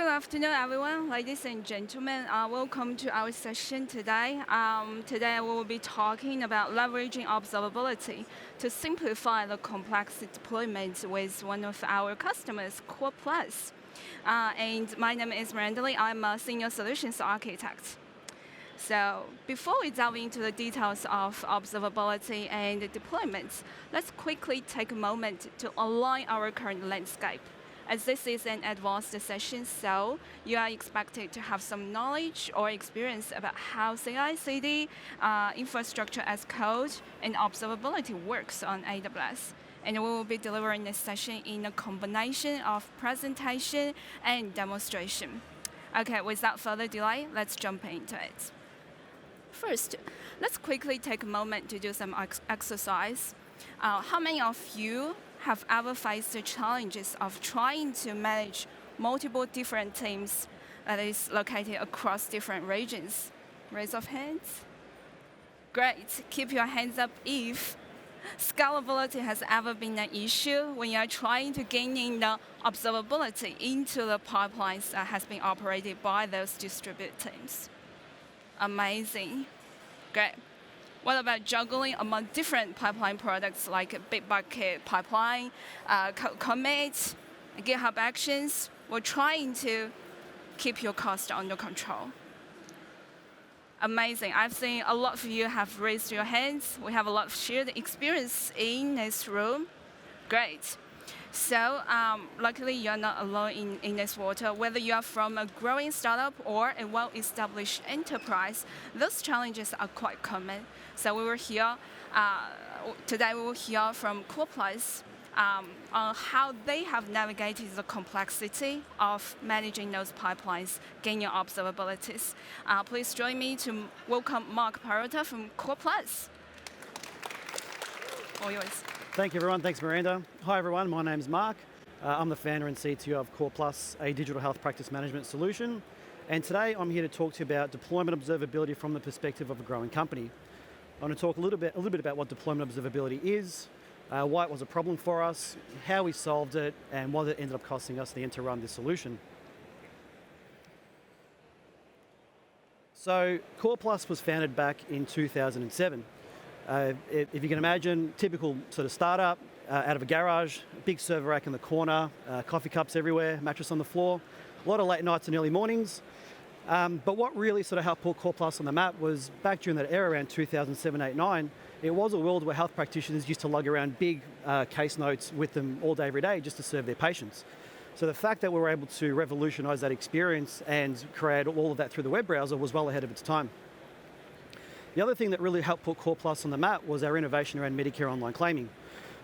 Good afternoon, everyone. Ladies and gentlemen, welcome to our session today. Today we will be talking about leveraging observability to simplify the complex deployment with one of our customers, CorePlus. And my name is Miranda Lee. I'm a senior solutions architect. So before we delve into the details of observability and deployments, let's quickly take a moment to align our current landscape. As this is an advanced session, so you are expected to have some knowledge or experience about how CI/CD, infrastructure as code, and observability works on AWS. And we will be delivering this session in a combination of presentation and demonstration. Okay, without further delay, let's jump into it. First, let's quickly take a moment to do some exercise. How many of you have ever faced the challenges of trying to manage multiple different teams that is located across different regions? Raise of hands. Great. Keep your hands up if scalability has ever been an issue when you are trying to gain in the observability into the pipelines that has been operated by those distributed teams. Amazing. Great. What about juggling among different pipeline products like Bitbucket pipeline, commit, GitHub Actions? We're trying to keep your cost under control. Amazing. I've seen a lot of you have raised your hands. We have a lot of shared experience in this room. Great. So luckily, you're not alone in this water. Whether you are from a growing startup or a well-established enterprise, those challenges are quite common. So we will hear, today we will hear from CorePlus on how they have navigated the complexity of managing those pipelines, gaining observabilities. Please join me to welcome Mark Peralta from CorePlus. All yours. Thank you, everyone. Thanks, Miranda. Hi, everyone. My name's Mark. I'm the founder and CTO of CorePlus, a digital health practice management solution. And today I'm here to talk to you about deployment observability from the perspective of a growing company. I want to talk a little bit about what deployment observability is, why it was a problem for us, how we solved it, and what it ended up costing us to run this solution. So CorePlus was founded back in 2007. If you can imagine, typical sort of startup out of a garage, a big server rack in the corner, coffee cups everywhere, mattress on the floor, a lot of late nights and early mornings. But what really sort of helped put CorePlus on the map was back during that era, around 2007, 8, 9, it was a world where health practitioners used to lug around big case notes with them all day, every day, just to serve their patients. So the fact that we were able to revolutionize that experience and create all of that through the web browser was well ahead of its time. The other thing that really helped put CorePlus on the map was our innovation around Medicare online claiming.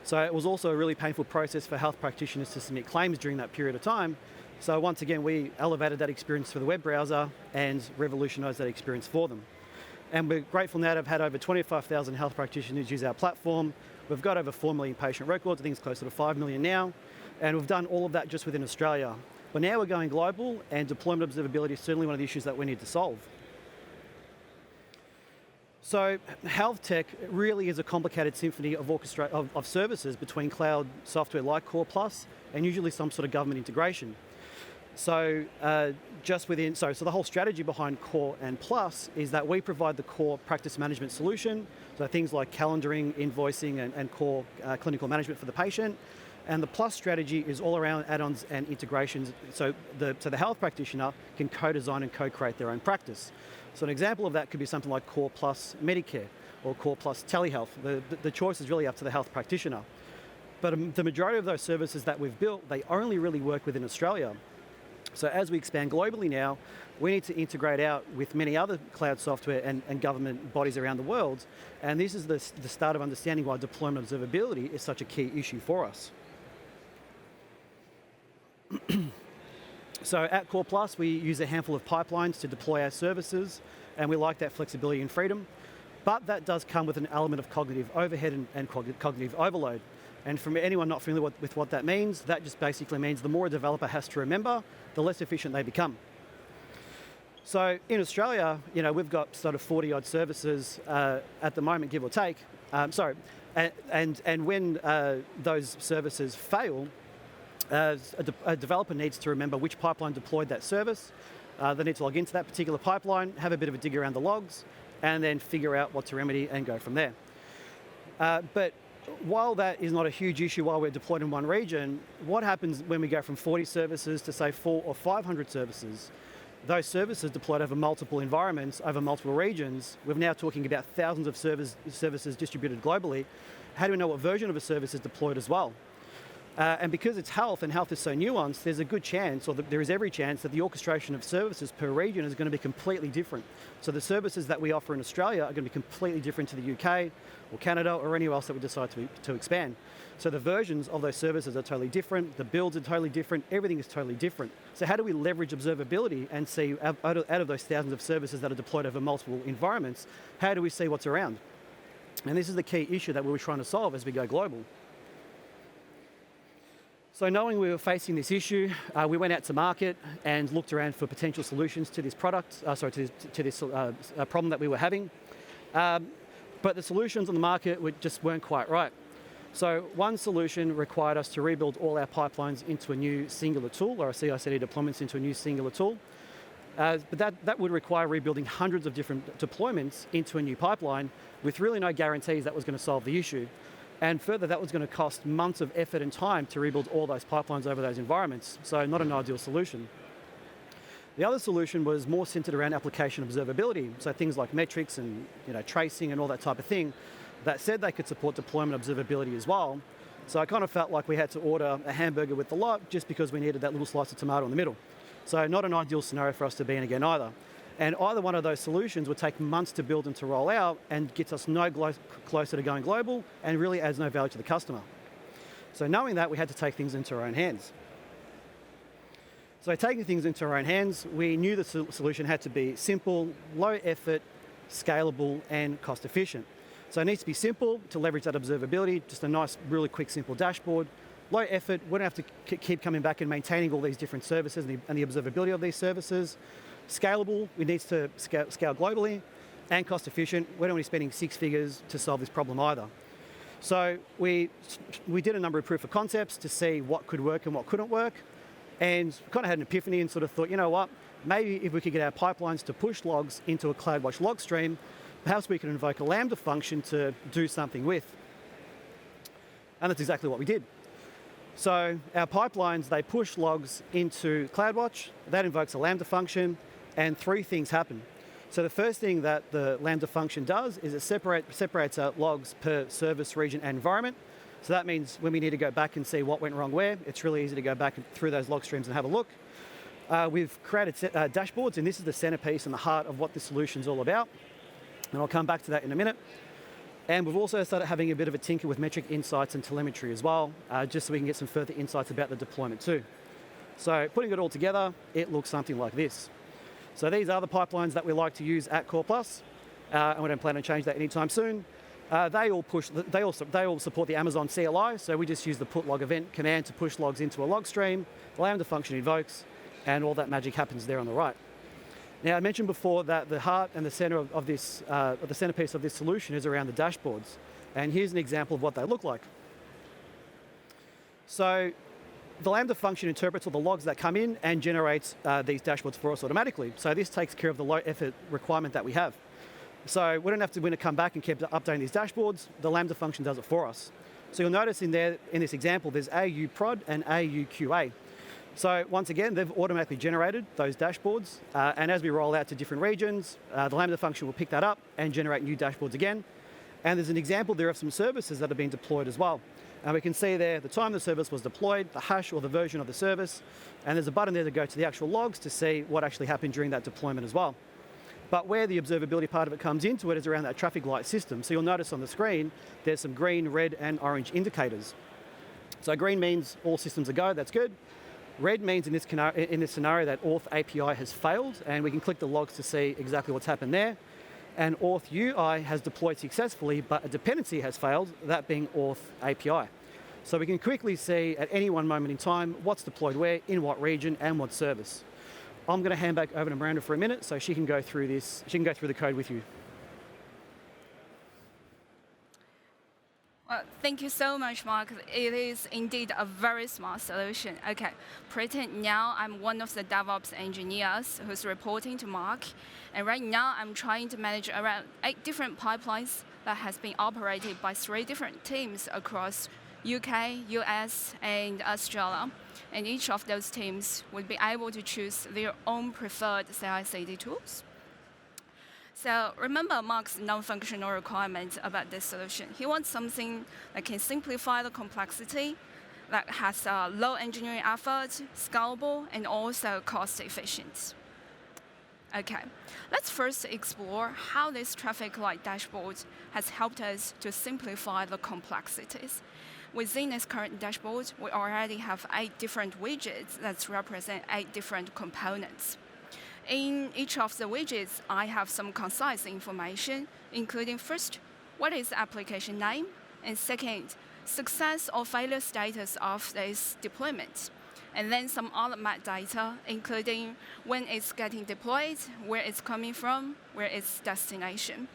So it was also a really painful process for health practitioners to submit claims during that period of time. So once again, we elevated that experience for the web browser and revolutionized that experience for them. And we're grateful now to have had over 25,000 health practitioners use our platform. We've got over 4 million patient records. I think it's closer to 5 million now. And we've done all of that just within Australia. But now we're going global, and deployment observability is certainly one of the issues that we need to solve. So health tech really is a complicated symphony of services between cloud software like CorePlus and usually some sort of government integration. So the whole strategy behind Core and Plus is that we provide the core practice management solution, so things like calendaring, invoicing, and core clinical management for the patient. And the Plus strategy is all around add-ons and integrations, so the health practitioner can co-design and co-create their own practice. So an example of that could be something like CorePlus Medicare or CorePlus Telehealth. The choice is really up to the health practitioner. But the majority of those services that we've built, they only really work within Australia. So as we expand globally now, we need to integrate out with many other cloud software and government bodies around the world. And this is the start of understanding why deployment observability is such a key issue for us. So at CorePlus, we use a handful of pipelines to deploy our services, and we like that flexibility and freedom. But that does come with an element of cognitive overhead and cognitive overload. And from anyone not familiar with what that means, that just basically means the more a developer has to remember, the less efficient they become. So in Australia, we've got sort of 40 odd services at the moment, give or take. And when those services fail, A developer needs to remember which pipeline deployed that service. They need to log into that particular pipeline, have a bit of a dig around the logs, and then figure out what to remedy and go from there. But while that is not a huge issue while we're deployed in one region, what happens when we go from 40 services to say 400 or 500 services? Those services deployed over multiple environments, over multiple regions. We're now talking about thousands of services distributed globally. How do we know what version of a service is deployed as well? And because it's health, and health is so nuanced, there's a good chance, or there is every chance, that the orchestration of services per region is going to be completely different. So the services that we offer in Australia are going to be completely different to the UK or Canada or anywhere else that we decide to expand. So the versions of those services are totally different, the builds are totally different, everything is totally different. So how do we leverage observability and see, out of those thousands of services that are deployed over multiple environments, how do we see what's around? And this is the key issue that we were trying to solve as we go global. So knowing we were facing this issue, we went out to market and looked around for potential solutions to this product, to this problem that we were having. But the solutions on the market just weren't quite right. So one solution required us to rebuild all our pipelines into a new singular tool, or our CI/CD deployments into a new singular tool. But that would require rebuilding hundreds of different deployments into a new pipeline with really no guarantees that was going to solve the issue. And further, that was going to cost months of effort and time to rebuild all those pipelines over those environments, so not an ideal solution. The other solution was more centered around application observability, so things like metrics and tracing and all that type of thing. That said, they could support deployment observability as well. So I kind of felt like we had to order a hamburger with the lot just because we needed that little slice of tomato in the middle. So not an ideal scenario for us to be in again either. And either one of those solutions would take months to build and to roll out and gets us no closer to going global and really adds no value to the customer. So knowing that, we had to take things into our own hands. So taking things into our own hands, we knew the solution had to be simple, low effort, scalable, and cost efficient. So it needs to be simple to leverage that observability, just a nice, really quick, simple dashboard. Low effort, we don't have to keep coming back and maintaining all these different services and the observability of these services. Scalable, we need to scale globally, and cost efficient. We don't want to be spending six figures to solve this problem either. So we did a number of proof of concepts to see what could work and what couldn't work, and kind of had an epiphany and sort of thought, you know what, maybe if we could get our pipelines to push logs into a CloudWatch log stream, perhaps we could invoke a Lambda function to do something with. And that's exactly what we did. So our pipelines, they push logs into CloudWatch, that invokes a Lambda function, and three things happen. So the first thing that the Lambda function does is it separates out logs per service, region, and environment. So that means when we need to go back and see what went wrong where, it's really easy to go back through those log streams and have a look. We've created dashboards, and this is the centerpiece and the heart of what this solution is all about. And I'll come back to that in a minute. And we've also started having a bit of a tinker with metric insights and telemetry as well, just so we can get some further insights about the deployment too. So putting it all together, it looks something like this. So these are the pipelines that we like to use at CorePlus, and we don't plan on change that anytime soon. They all support the Amazon CLI, so we just use the put log event command to push logs into a log stream. The Lambda function invokes, and all that magic happens there on the right. Now, I mentioned before that the heart and the center of this, the centerpiece of this solution is around the dashboards. And here's an example of what they look like. So the Lambda function interprets all the logs that come in and generates these dashboards for us automatically. So this takes care of the low effort requirement that we have. So we don't have to come back and keep updating these dashboards. The Lambda function does it for us. So you'll notice in this example, there's AU prod and AU QA. So once again, they've automatically generated those dashboards. And as we roll out to different regions, the Lambda function will pick that up and generate new dashboards again. And there's an example there of some services that have been deployed as well. And we can see there the time the service was deployed, the hash or the version of the service, and there's a button there to go to the actual logs to see what actually happened during that deployment as well. But where the observability part of it comes into it is around that traffic light system. So you'll notice on the screen, there's some green, red, and orange indicators. So green means all systems are go, that's good. Red means in this scenario that auth API has failed, and we can click the logs to see exactly what's happened there. And auth UI has deployed successfully, but a dependency has failed, that being auth API. So we can quickly see at any one moment in time what's deployed where, in what region, and what service. I'm going to hand back over to Miranda for a minute so she can go through this. She can go through the code with you. Well, thank you so much, Mark. It is indeed a very smart solution. Okay, pretend now I'm one of the DevOps engineers who's reporting to Mark, and right now I'm trying to manage around 8 different pipelines that has been operated by 3 different teams across UK, US, and Australia. And each of those teams would be able to choose their own preferred CI/CD tools. So remember Mark's non-functional requirement about this solution. He wants something that can simplify the complexity, that has a low engineering effort, scalable, and also cost efficient. Okay, let's first explore how this traffic light dashboard has helped us to simplify the complexities. Within this current dashboard, we already have 8 different widgets that represent 8 different components. In each of the widgets, I have some concise information, including first, what is the application name, and second, success or failure status of this deployment, and then some other metadata, including when it's getting deployed, where it's coming from, where its destination.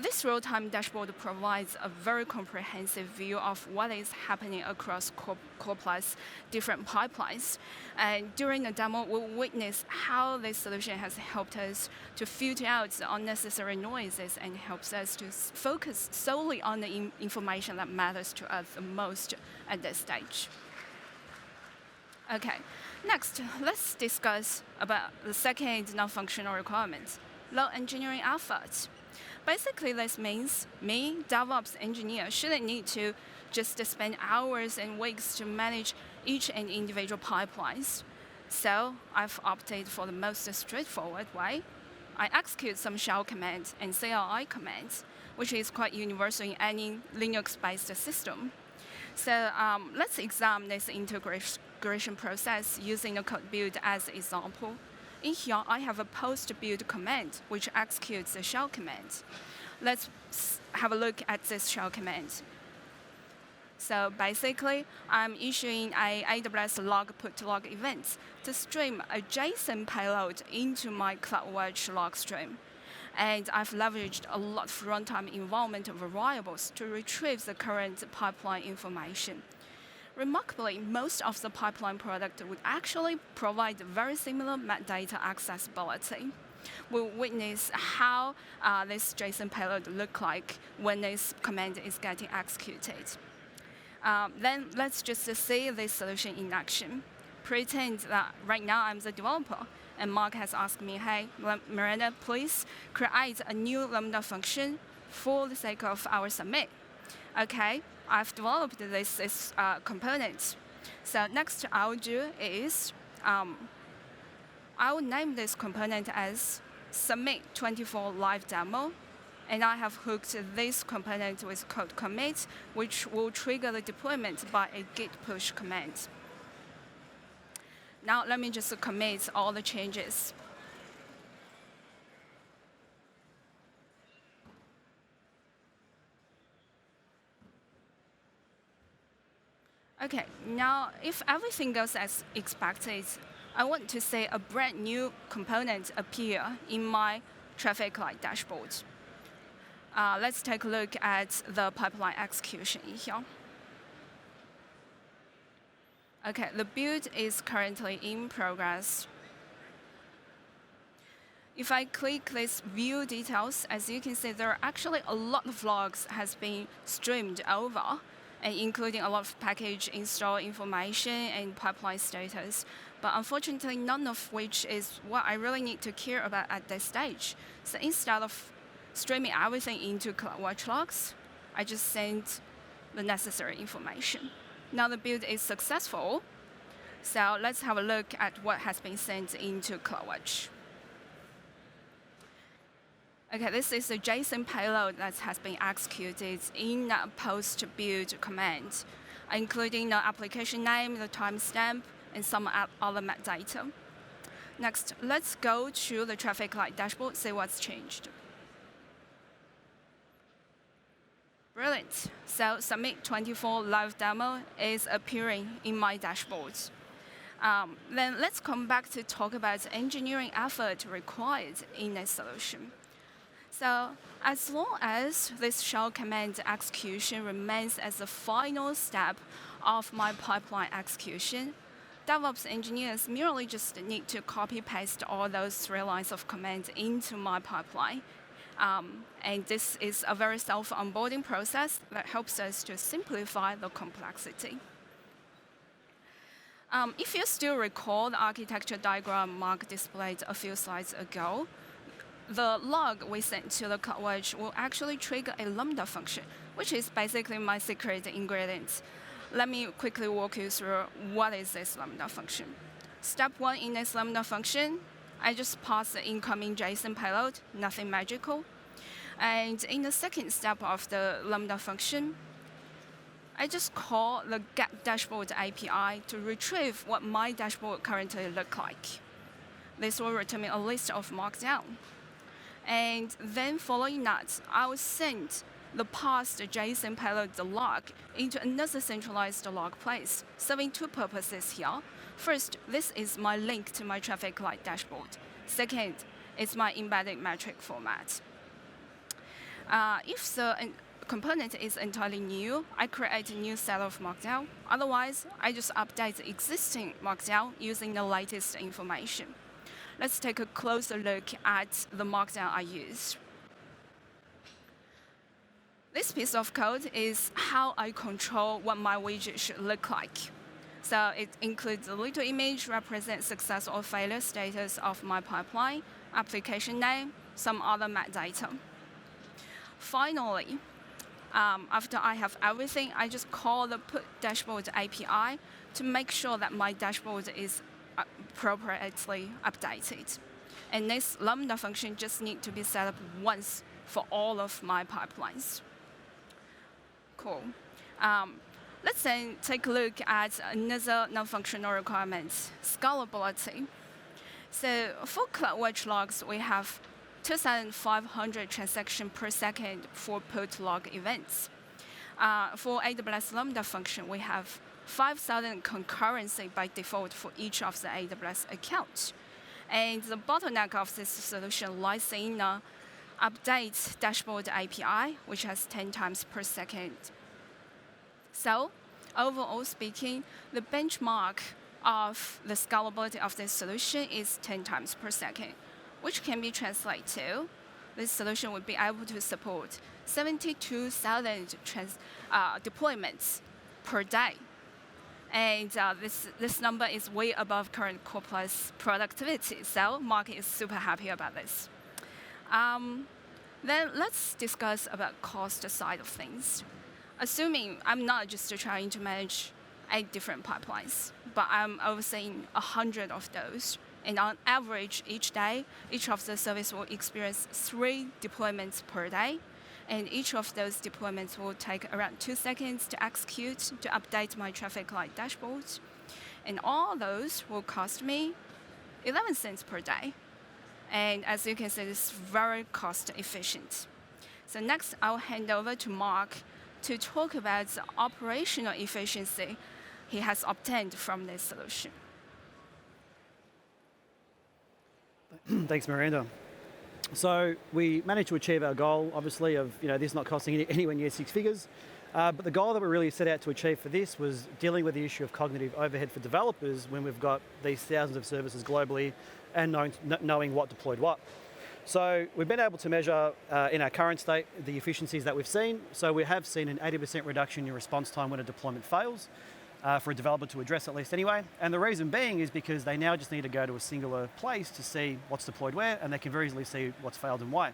This real-time dashboard provides a very comprehensive view of what is happening across CorePlus different pipelines. And during the demo, we'll witness how this solution has helped us to filter out the unnecessary noises and helps us to focus solely on the information that matters to us the most at this stage. Okay, next, let's discuss about the second non-functional requirement, low engineering effort. Basically, this means me, DevOps engineer, shouldn't need to just spend hours and weeks to manage each and individual pipelines. So I've opted for the most straightforward way. I execute some shell commands and CLI commands, which is quite universal in any Linux-based system. So let's examine this integration process using a code build as an example. In here, I have a post build command, which executes the shell command. Let's have a look at this shell command. So basically, I'm issuing a AWS log put log event to stream a JSON payload into my CloudWatch log stream. And I've leveraged a lot of runtime environment variables to retrieve the current pipeline information. Remarkably, most of the pipeline product would actually provide very similar metadata accessibility. We'll witness how this JSON payload look like when this command is getting executed. Then let's just see this solution in action. Pretend that right now I'm the developer, and Mark has asked me, hey, Miranda, please create a new Lambda function for the sake of our summit. Okay, I've developed this component. So next I'll do is I will name this component as Summit 24 Live Demo, and I have hooked this component with code commit, which will trigger the deployment by a git push command. Now let me just commit all the changes. Okay, now if everything goes as expected, I want to see a brand new component appear in my traffic light dashboard. Let's take a look at the pipeline execution in here. Okay, the build is currently in progress. If I click this view details, as you can see, there are actually a lot of logs has been streamed over, and including a lot of package install information and pipeline status. But unfortunately, none of which is what I really need to care about at this stage. So instead of streaming everything into CloudWatch logs, I just sent the necessary information. Now the build is successful. So let's have a look at what has been sent into CloudWatch. Okay, this is the JSON payload that has been executed in that post-build command, including the application name, the timestamp, and some other metadata. Next, let's go to the traffic light dashboard, see what's changed. Brilliant. So Summit 24 Live Demo is appearing in my dashboard. Then let's come back to talk about the engineering effort required in a solution. So as long as this shell command execution remains as the final step of my pipeline execution, DevOps engineers merely just need to copy-paste all those 3 lines of command into my pipeline. And this is a very self-onboarding process that helps us to simplify the complexity. If you still recall the architecture diagram Mark displayed a few slides ago, the log we sent to the CloudWatch will actually trigger a Lambda function, which is basically my secret ingredient. Let me quickly walk you through what is this Lambda function. Step 1 in this Lambda function, I just pass the incoming JSON payload, nothing magical. And in the second step of the Lambda function, I just call the get dashboard API to retrieve what my dashboard currently looks like. This will return me a list of markdown. And then following that, I will send the parsed JSON payload, the log, into another centralized log place, serving 2 purposes here. First, this is my link to my traffic light dashboard. Second, it's my embedded metric format. If the component is entirely new, I create a new set of markdown. Otherwise, I just update the existing markdown using the latest information. Let's take a closer look at the markdown I used. This piece of code is how I control what my widget should look like. So it includes a little image represents success or failure status of my pipeline, application name, some other metadata. Finally, after I have everything, I just call the put dashboard API to make sure that my dashboard is appropriately updated. And this Lambda function just needs to be set up once for all of my pipelines. Cool. Let's then take a look at another non-functional requirement, scalability. So for CloudWatch logs, we have 2,500 transactions per second for put log events. For AWS Lambda function, we have 5,000 concurrency by default for each of the AWS accounts. And the bottleneck of this solution lies in the update dashboard API, which has 10 times per second. So overall speaking, the benchmark of the scalability of this solution is 10 times per second, which can be translated to this solution would be able to support 72,000 deployments per day. And this number is way above current CorePlus productivity, so Mark is super happy about this. Then let's discuss about cost side of things. Assuming I'm not just trying to manage 8 different pipelines, but I'm overseeing 100 of those. And on average, each day, each of the service will experience 3 deployments per day. And each of those deployments will take around 2 seconds to execute to update my traffic light dashboards. And all those will cost me 11 cents per day. And as you can see, this is very cost efficient. So next, I'll hand over to Mark to talk about the operational efficiency he has obtained from this solution. Thanks, Miranda. So we managed to achieve our goal, obviously, of this not costing anywhere near 6 figures. But the goal that we really set out to achieve for this was dealing with the issue of cognitive overhead for developers when we've got these thousands of services globally and knowing what deployed what. So we've been able to measure in our current state the efficiencies that we've seen. So we have seen an 80% reduction in response time when a deployment fails for a developer to address at least anyway. And the reason being is because they now just need to go to a singular place to see what's deployed where, and they can very easily see what's failed and why.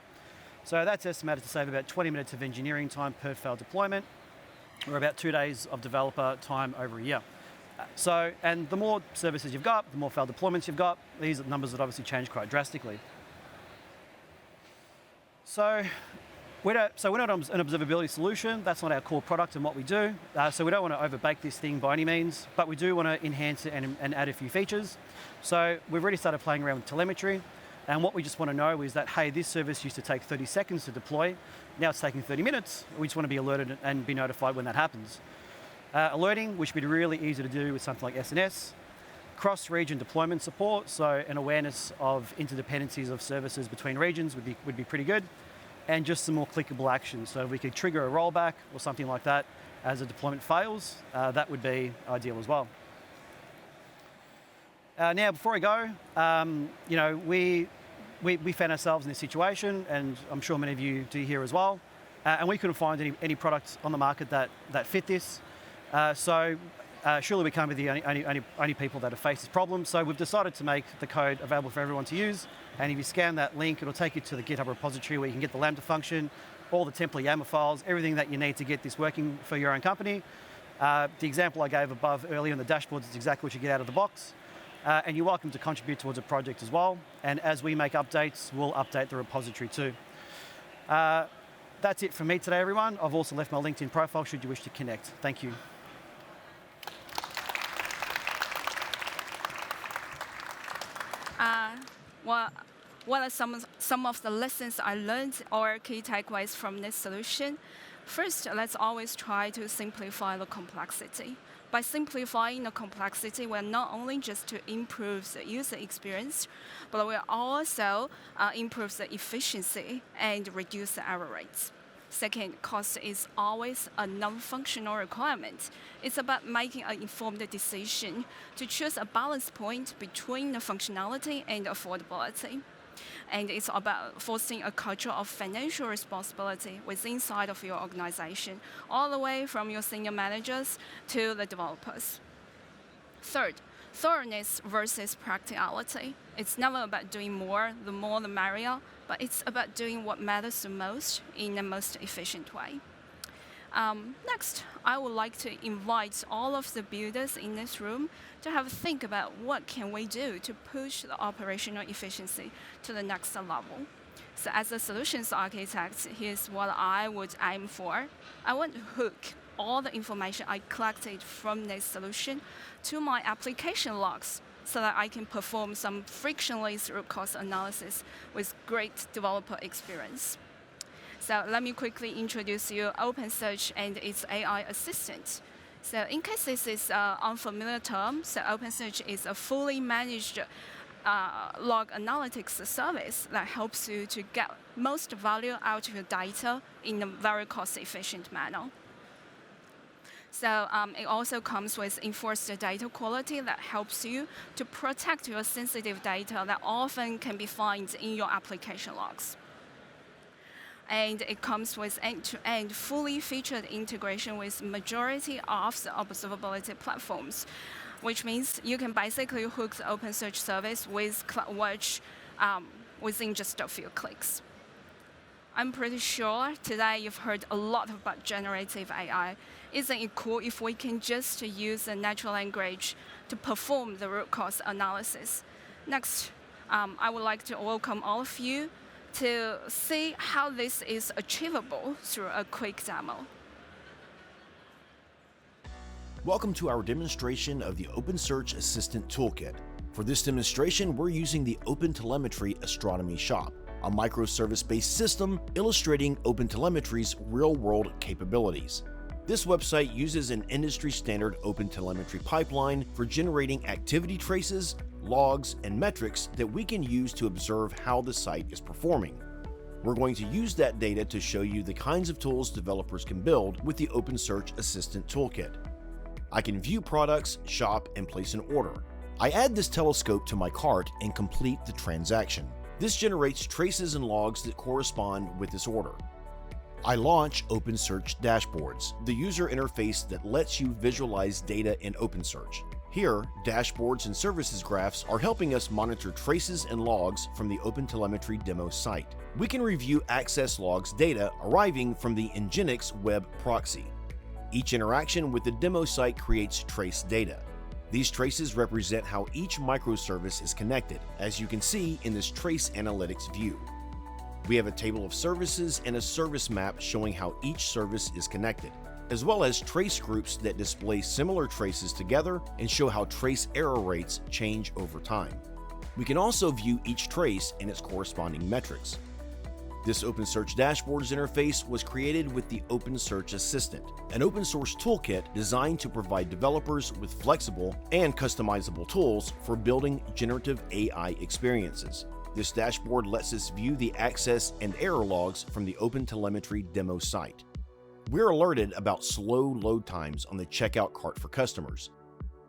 So that's estimated to save about 20 minutes of engineering time per failed deployment, or about 2 days of developer time over a year. So, and the more services you've got, the more failed deployments you've got, these numbers would obviously change quite drastically. So we're not an observability solution. That's not our core product and what we do. So we don't want to overbake this thing by any means, but we do want to enhance it and add a few features. So we've already started playing around with telemetry. And what we just want to know is that, hey, this service used to take 30 seconds to deploy. Now it's taking 30 minutes. We just want to be alerted and be notified when that happens. Alerting, which would be really easy to do with something like SNS. Cross-region deployment support, so an awareness of interdependencies of services between regions would be pretty good. and just some more clickable actions. So if we could trigger a rollback or something like that as a deployment fails, that would be ideal as well. Now, before I go, we found ourselves in this situation, and I'm sure many of you do here as well, and we couldn't find any products on the market that fit this. Surely we can't be the only people that have faced this problem. So we've decided to make the code available for everyone to use. And if you scan that link, it'll take you to the GitHub repository where you can get the Lambda function, all the template YAML files, everything that you need to get this working for your own company. The example I gave above earlier in the dashboards is exactly what you get out of the box. And you're welcome to contribute towards a project as well. And as we make updates, we'll update the repository too. That's it from me today, everyone. I've also left my LinkedIn profile should you wish to connect. Thank you. What are some of the lessons I learned or key takeaways from this solution? First, let's always try to simplify the complexity. By simplifying the complexity, we're not only just to improve the user experience, but we also improve the efficiency and reduce the error rates. Second, cost is always a non-functional requirement. It's about making an informed decision to choose a balance point between the functionality and affordability. And it's about fostering a culture of financial responsibility inside of your organization, all the way from your senior managers to the developers. Third, thoroughness versus practicality. It's never about doing more the merrier, but it's about doing what matters the most in the most efficient way. Next, I would like to invite all of the builders in this room to have a think about what can we do to push the operational efficiency to the next level. So as a solutions architect, here's what I would aim for. I want to hook all the information I collected from this solution to my application logs so that I can perform some frictionless root cause analysis with great developer experience. So let me quickly introduce you OpenSearch and its AI assistant. So in case this is an unfamiliar term, so OpenSearch is a fully managed log analytics service that helps you to get most value out of your data in a very cost-efficient manner. So it also comes with enforced data quality that helps you to protect your sensitive data that often can be found in your application logs. And it comes with end-to-end fully featured integration with majority of the observability platforms, which means you can basically hook the OpenSearch service with CloudWatch within just a few clicks. I'm pretty sure today you've heard a lot about generative AI. Isn't it cool if we can just use the natural language to perform the root cause analysis? Next, I would like to welcome all of you to see how this is achievable through a quick demo. Welcome to our demonstration of the OpenSearch Assistant Toolkit. For this demonstration, we're using the OpenTelemetry Astronomy Shop, a microservice-based system illustrating OpenTelemetry's real-world capabilities. This website uses an industry-standard OpenTelemetry pipeline for generating activity traces, logs, and metrics that we can use to observe how the site is performing. We're going to use that data to show you the kinds of tools developers can build with the OpenSearch Assistant Toolkit. I can view products, shop, and place an order. I add this telescope to my cart and complete the transaction. This generates traces and logs that correspond with this order. I launch OpenSearch Dashboards, the user interface that lets you visualize data in OpenSearch. Here, dashboards and services graphs are helping us monitor traces and logs from the OpenTelemetry demo site. We can review access logs data arriving from the Nginx web proxy. Each interaction with the demo site creates trace data. These traces represent how each microservice is connected, as you can see in this trace analytics view. We have a table of services and a service map showing how each service is connected, as well as trace groups that display similar traces together and show how trace error rates change over time. We can also view each trace and its corresponding metrics. This OpenSearch Dashboards interface was created with the OpenSearch Assistant, an open source toolkit designed to provide developers with flexible and customizable tools for building generative AI experiences. This dashboard lets us view the access and error logs from the OpenTelemetry demo site. We're alerted about slow load times on the checkout cart for customers.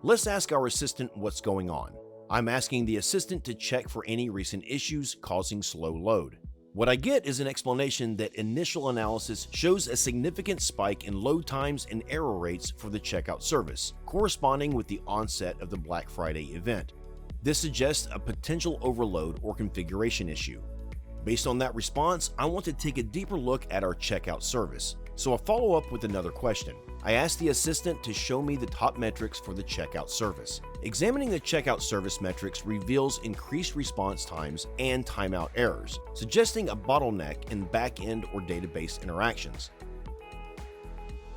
Let's ask our assistant what's going on. I'm asking the assistant to check for any recent issues causing slow load. What I get is an explanation that initial analysis shows a significant spike in load times and error rates for the checkout service, corresponding with the onset of the Black Friday event. This suggests a potential overload or configuration issue. Based on that response, I want to take a deeper look at our checkout service. So I'll follow up with another question. I asked the assistant to show me the top metrics for the checkout service. Examining the checkout service metrics reveals increased response times and timeout errors, suggesting a bottleneck in back-end or database interactions.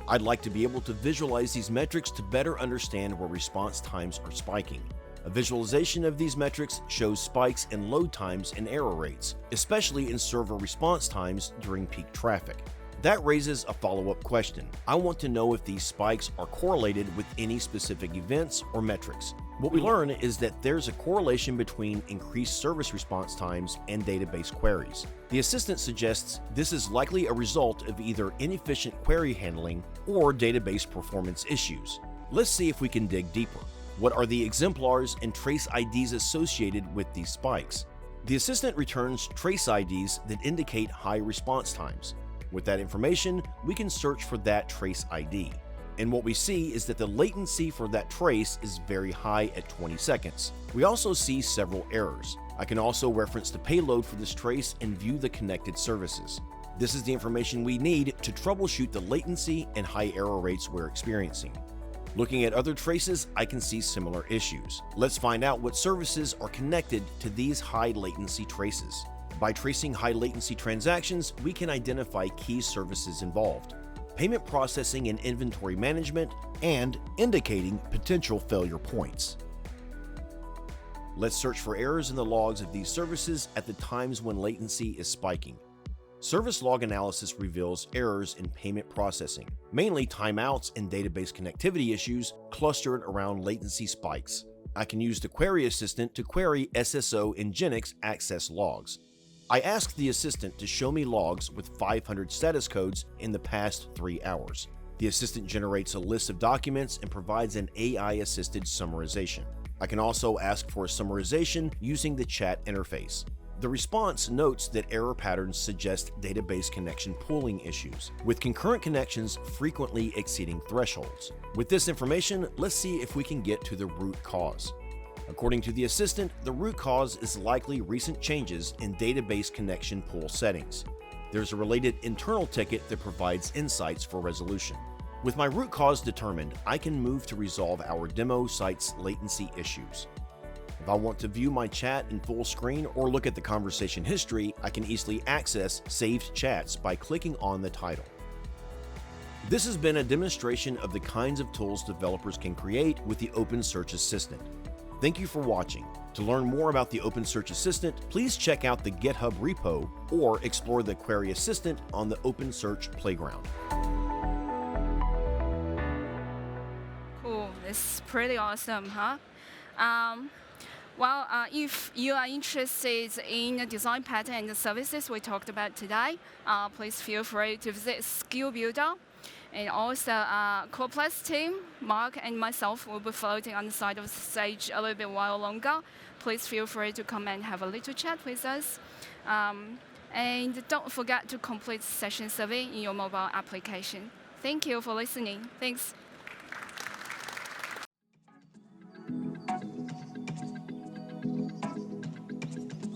I'd like to be able to visualize these metrics to better understand where response times are spiking. A visualization of these metrics shows spikes in load times and error rates, especially in server response times during peak traffic. That raises a follow-up question. I want to know if these spikes are correlated with any specific events or metrics. What we learn is that there's a correlation between increased service response times and database queries. The assistant suggests this is likely a result of either inefficient query handling or database performance issues. Let's see if we can dig deeper. What are the exemplars and trace IDs associated with these spikes? The assistant returns trace IDs that indicate high response times. With that information, we can search for that trace ID. And what we see is that the latency for that trace is very high at 20 seconds. We also see several errors. I can also reference the payload for this trace and view the connected services. This is the information we need to troubleshoot the latency and high error rates we're experiencing. Looking at other traces, I can see similar issues. Let's find out what services are connected to these high latency traces. By tracing high latency transactions, we can identify key services involved, payment processing and inventory management, and indicating potential failure points. Let's search for errors in the logs of these services at the times when latency is spiking. Service log analysis reveals errors in payment processing, mainly timeouts and database connectivity issues clustered around latency spikes. I can use the Query Assistant to query SSO and Nginx access logs. I asked the assistant to show me logs with 500 status codes in the past 3 hours. The assistant generates a list of documents and provides an AI-assisted summarization. I can also ask for a summarization using the chat interface. The response notes that error patterns suggest database connection pooling issues, with concurrent connections frequently exceeding thresholds. With this information, let's see if we can get to the root cause. According to the assistant, the root cause is likely recent changes in database connection pool settings. There's a related internal ticket that provides insights for resolution. With my root cause determined, I can move to resolve our demo site's latency issues. If I want to view my chat in full screen or look at the conversation history, I can easily access saved chats by clicking on the title. This has been a demonstration of the kinds of tools developers can create with the OpenSearch Assistant. Thank you for watching. To learn more about the OpenSearch Assistant, please check out the GitHub repo or explore the Query Assistant on the OpenSearch Playground. Cool, it's pretty awesome, huh? If you are interested in the design pattern and the services we talked about today, please feel free to visit Skill Builder. And also, CorePlus team, Mark and myself will be floating on the side of the stage a little bit while longer. Please feel free to come and have a little chat with us. And don't forget to complete the session survey in your mobile application. Thank you for listening. Thanks.